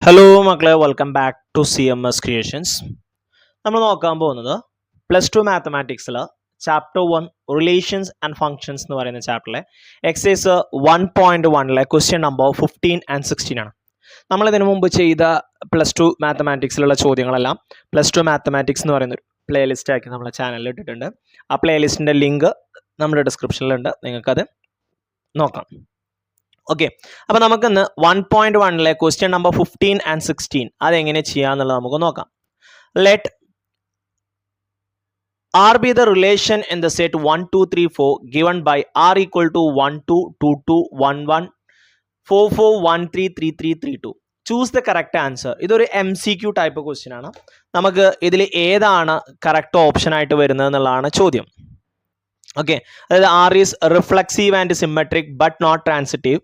Hello മക്കളെ, welcome back to CMS creations. നമ്മൾ നോക്കാൻ പോകുന്നത് +2 മാത്തമാറ്റിക്സിൽ ചാപ്റ്റർ 1 റിലേഷൻസ് ആൻഡ് ഫങ്ഷൻസ് എന്ന് പറയുന്ന ചാപ്റ്ററിലെ എക്സസൈസ് 1.1 ക്വസ്റ്റ്യൻ നമ്പർ 15 ആൻഡ് 16 ആണ്. നമ്മളിതിനു മുമ്പ് ചെയ്ത +2 മാത്തമാറ്റിക്സിലുള്ള ചോദ്യങ്ങളെല്ലാം +2 മാത്തമാറ്റിക്സ് എന്ന് പറയുന്ന ഒരു പ്ലേലിസ്റ്റ് ആക്കി നമ്മളെ ചാനലിൽ ഇട്ടിട്ടുണ്ട്. ആ പ്ലേലിസ്റ്റിൻ്റെ ലിങ്ക് നമ്മുടെ ഡിസ്ക്രിപ്ഷനിലുണ്ട്, നിങ്ങൾക്കത് നോക്കാം. ഓക്കെ, അപ്പോൾ നമുക്കിന്ന് 1.1 ക്വസ്റ്റ്യൻ നമ്പർ 15 ആൻഡ് 16 അതെങ്ങനെ ചെയ്യാന്നുള്ളത് നമുക്ക് നോക്കാം. Let R be the relation in the set 1, 2, 3, 4 given by R equal to 1, 2, 2, 2, 1, 1, 4, 4, 1, 3, 3, 3, 3, 2. Choose the correct answer. ഇതൊരു MCQ ടൈപ്പ് ക്വസ്റ്റ്യൻ ആണ്. നമുക്ക് ഇതിൽ ഏതാണ് കറക്റ്റ് ഓപ്ഷൻ ആയിട്ട് വരുന്നത് എന്നുള്ളതാണ് ചോദ്യം. ഓക്കെ, അതായത് R is reflexive and symmetric but not transitive.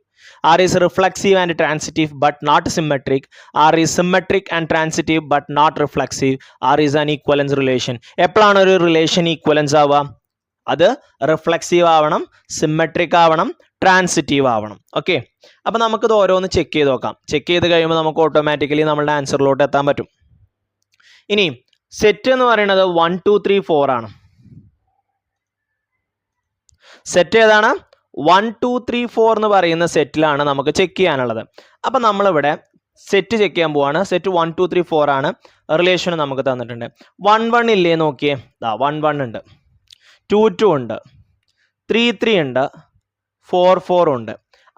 R is reflexive and transitive but not symmetric. R is symmetric and transitive but not reflexive. R is an equivalence relation. എപ്പോഴാണ് ഒരു relation equivalence ആവുക? അത് reflexive ആവണം, symmetric ആവണം, transitive ആവണം. Okay, അപ്പം നമുക്കിത് ഓരോന്ന് ചെക്ക് ചെയ്ത് നോക്കാം. ചെക്ക് ചെയ്ത് കഴിയുമ്പോൾ നമുക്ക് ഓട്ടോമാറ്റിക്കലി നമ്മളുടെ ആൻസറിലോട്ട് എത്താൻ പറ്റും. ഇനി സെറ്റ് എന്ന് പറയുന്നത് 1, 2, 3, 4 ആണ്. സെറ്റ് ഏതാണ്? 1, 2, 3, 4 എന്ന് പറയുന്ന സെറ്റിലാണ് നമുക്ക് ചെക്ക് ചെയ്യാനുള്ളത്. അപ്പം നമ്മളിവിടെ സെറ്റ് ചെക്ക് ചെയ്യാൻ പോവാണ്. സെറ്റ് 1, 2, 3, 4 ആണ്. റിലേഷൻ നമുക്ക് തന്നിട്ടുണ്ട്. 1, 1 ഇല്ലേ നോക്കിയേ, 1, 1 ഉണ്ട്, 2, 2 ഉണ്ട്, 3, 3 ഉണ്ട്, 4, 4 ഉണ്ട്.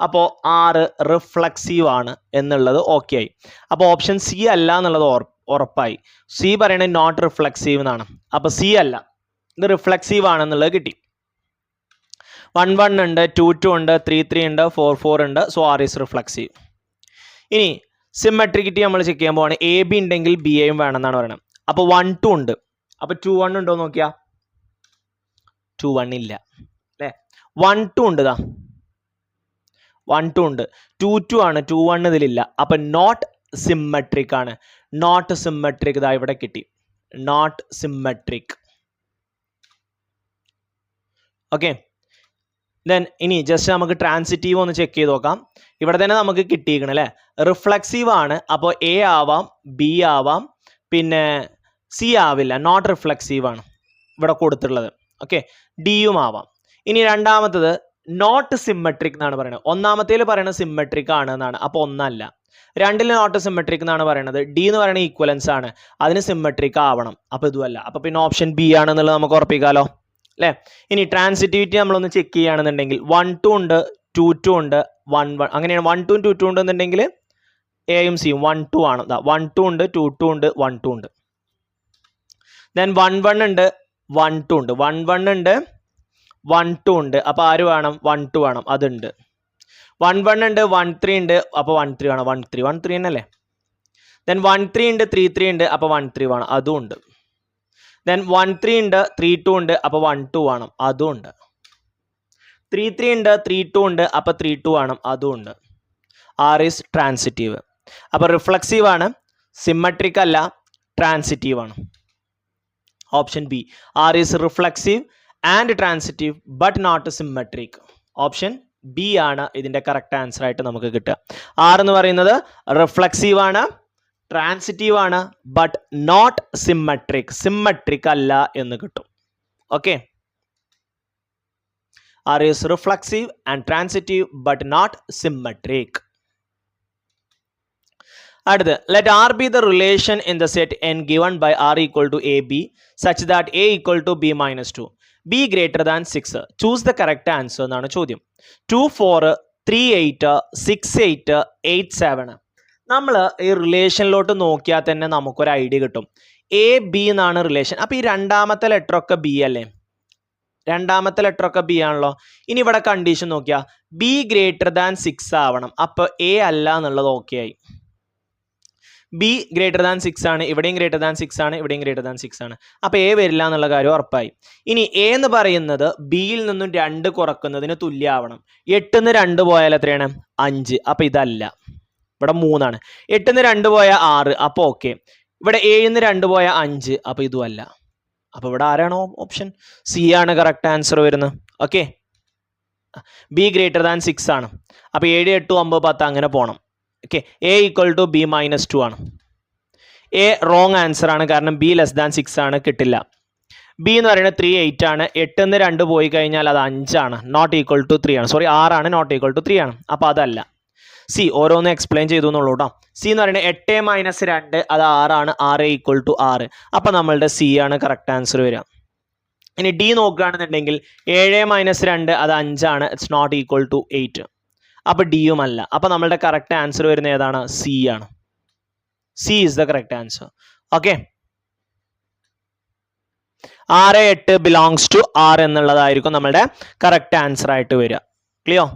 അപ്പോൾ R റിഫ്ലെക്സീവ് ആണ് എന്നുള്ളത് ഓക്കെ ആയി. അപ്പോൾ ഓപ്ഷൻ സി അല്ല എന്നുള്ളത് ഉറപ്പായി. സി പറയണത് നോട്ട് റിഫ്ലെക്സീവ് എന്നാണ്. അപ്പോൾ സി അല്ല, ഇത് റിഫ്ലെക്സീവ് ആണെന്നുള്ളത് കിട്ടി. 1, 1 ഉണ്ട്, 2, 2 ഉണ്ട്, 3, 3 ഉണ്ട്, 4, 4 ഉണ്ട്. So R is reflexive. ഇനി സിമെട്രിക്കിറ്റി നമ്മൾ ചെക്ക് ചെയ്യാൻ പോവാണ്. AB ഉണ്ടെങ്കിൽ BA വേണമെന്നാണ് പറയുന്നത്. അപ്പോൾ 1, 2 ഉണ്ട്. അപ്പോൾ 2, 1 ഉണ്ടോ നോക്കിയാ, 2, 1 ഇല്ല അല്ലേ. 1, 2 ഉണ്ട്, 1, 2 ഉണ്ട്. 2, 2 ആണ്, 2, 1 ഇതിലില്ല. അപ്പം നോട്ട് സിമെട്രിക് ആണ്. നോട്ട് സിമെട്രിക് ഇതാ ഇവിടെ കിട്ടി, നോട്ട് സിമെട്രിക്. ഓക്കെ, ദെൻ ഇനി ജസ്റ്റ് നമുക്ക് ട്രാൻസിറ്റീവ് ഒന്ന് ചെക്ക് ചെയ്ത് നോക്കാം. ഇവിടെ തന്നെ നമുക്ക് കിട്ടിയിരിക്കണം അല്ലേ. റിഫ്ലെക്സീവ് ആണ്, അപ്പോൾ A ആവാം, B ആവാം, പിന്നെ C ആവില്ല, നോട്ട് റിഫ്ലെക്സീവ് ആണ് ഇവിടെ കൊടുത്തിട്ടുള്ളത്. ഓക്കെ, ഡിയും ആവാം. ഇനി രണ്ടാമത്തത് നോട്ട് സിമെട്രിക് എന്നാണ് പറയുന്നത്. ഒന്നാമത്തേൽ പറയുന്നത് സിമെട്രിക് ആണ് എന്നാണ്, അപ്പോൾ ഒന്നല്ല. രണ്ടിൽ നോട്ട് സിമെട്രിക് എന്നാണ് പറയുന്നത്. ഡി എന്ന് പറയുന്നത് ഈക്വലൻസ് ആണ്, അതിന് സിമെട്രിക് ആവണം. അപ്പോൾ ഇതുമല്ല. അപ്പോൾ പിന്നെ ഓപ്ഷൻ ബി ആണെന്നുള്ളത് നമുക്ക് ഉറപ്പിക്കാമല്ലോ അല്ലേ. ഇനി ട്രാൻസിറ്റിവിറ്റി നമ്മളൊന്ന് ചെക്ക് ചെയ്യുകയാണെന്നുണ്ടെങ്കിൽ 1, 2 ഉണ്ട്, 2, 2 ഉണ്ട്, 1, 1 അങ്ങനെയാണ്. 1, 2, 2, 2 ഉണ്ടെന്നുണ്ടെങ്കിൽ എയും സിയും 1, 2 ആണ്. 1, 2 ഉണ്ട്, 2, 2 ഉണ്ട്, 1, 2 ഉണ്ട്. ദെൻ 1, 1 ഉണ്ട്, 1, 2 ഉണ്ട്, 1, 1 ഉണ്ട്, 1, 2 ഉണ്ട്. അപ്പോൾ ആര് വേണം? 1, 2 വേണം, അതുണ്ട്. 1, 1 ഉണ്ട്, 1, 3 ഉണ്ട്, അപ്പോൾ 1, 3 വേണം. 1, 3 തന്നെയല്ലേ. ദെൻ 1, 3 ഉണ്ട്, 3, 3 ഉണ്ട്, അപ്പോൾ 1, 3 വേണം, അതും ഉണ്ട്. ദെൻ 1, 3 ഉണ്ട്, 3, 2 ഉണ്ട്, അപ്പോൾ 1, 2 വേണം, അതും ഉണ്ട്. 3, 3 ഉണ്ട്, 3, 2 ഉണ്ട്, അപ്പോൾ 3, 2 വേണം, അതും ഉണ്ട്. R is transitive. അപ്പോൾ റിഫ്ലെക്സീവ് ആണ്, സിമെട്രിക് അല്ല, ട്രാൻസിറ്റീവ് ആണ്. Option B, R is reflexive and transitive but not symmetric. Option B ആണ് ഇതിൻ്റെ കറക്റ്റ് ആൻസർ ആയിട്ട് നമുക്ക് കിട്ടുക. R എന്ന് പറയുന്നത് റിഫ്ലെക്സീവ് ആണ്, ട്രാൻസിറ്റീവ് ആണ്, ബട്ട് നോട്ട് സിമെട്രിക്, സിമെട്രിക് അല്ല എന്ന് കിട്ടും. Okay, R is reflexive and transitive but not symmetric. അടുത്ത്, let R be the relation in the set n given by R equal to AB such that A equal to B minus 2, B greater than 6. Choose the correct answer എന്നാണ് ചോദ്യം. 2, 4, 3, 8, 6, 8, 8, 7. നമ്മൾ ഈ റിലേഷനിലോട്ട് നോക്കിയാൽ തന്നെ നമുക്കൊരു idea കിട്ടും. A B എന്നാണ് relation. അപ്പോൾ ഈ രണ്ടാമത്തെ ലെറ്ററൊക്കെ B അല്ലേ, രണ്ടാമത്തെ ലെറ്ററൊക്കെ B ആണല്ലോ. ഇനി ഇവിടെ കണ്ടീഷൻ നോക്കിയാൽ B ഗ്രേറ്റർ ദാൻ 6 ആവണം. അപ്പോൾ A അല്ല എന്നുള്ളത് ഓക്കെ ആയി. B ഗ്രേറ്റർ ദാൻ 6 ആണ്, ഇവിടെയും ഗ്രേറ്റർ ദാൻ 6 ആണ്, ഇവിടെയും ഗ്രേറ്റർ ദാൻ 6 ആണ്. അപ്പോൾ A വരില്ല എന്നുള്ള കാര്യം ഉറപ്പായി. ഇനി A എന്ന് പറയുന്നത് ബിയിൽ നിന്നും 2 കുറക്കുന്നതിന് തുല്യമാവണം. 8 2 പോയാൽ എത്രയാണ്? 5. അപ്പോൾ ഇതല്ല, ഇവിടെ 3 ആണ്. 8 2 പോയാൽ 6, അപ്പോൾ ഓക്കെ. ഇവിടെ 7 2 പോയാൽ 5, അപ്പോൾ ഇതും അല്ല. അപ്പോൾ ഇവിടെ ആരാണോ ഓപ്ഷൻ സി ആണ് കറക്റ്റ് ആൻസർ വരുന്നത്. ഓക്കെ, ബി ഗ്രേറ്റർ ദാൻ 6 ആണ്. അപ്പോൾ 7, 8, 9, 10 അങ്ങനെ പോകണം. Okay, A equal to B minus 2 ആണ്. എ റോങ് ആൻസർ ആണ്, കാരണം ബി ലെസ് ദാൻ 6 ആണ്, കിട്ടില്ല. ബി എന്ന് പറയുന്നത് 3 8 ആണ്. 8 2 പോയി കഴിഞ്ഞാൽ അത് 5 ആണ്, നോട്ട് ഈക്വൽ ടു 3 ആണ്. സോറി 6 ആണ്, നോട്ട് ഈക്വൽ ടു 3 ആണ്. അപ്പോൾ അതല്ല. സി ഓരോന്ന് എക്സ്പ്ലെയിൻ ചെയ്തു എന്നുള്ളൂ കേട്ടോ. സി എന്ന് പറയുന്നത് 8 മൈനസ് 2 അത് 6 ആണ്, 6 ഈക്വൽ ടു 6. അപ്പോൾ നമ്മളുടെ സി ആണ് കറക്റ്റ് ആൻസർ വരിക. ഇനി ഡി നോക്കുകയാണെന്നുണ്ടെങ്കിൽ 7 മൈനസ് 2 അത് 5 ആണ്, ഇറ്റ്സ് നോട്ട് ഈക്വൽ ടു 8. അപ്പോൾ ഡിയും അല്ല. അപ്പോൾ നമ്മളുടെ കറക്റ്റ് ആൻസർ വരുന്നത് ഏതാണ്? സി ആണ്. C is the correct answer. Okay, 6 8 belongs to 6 എന്നുള്ളതായിരിക്കും നമ്മളുടെ കറക്റ്റ് ആൻസർ ആയിട്ട് വരിക. ക്ലിയർ?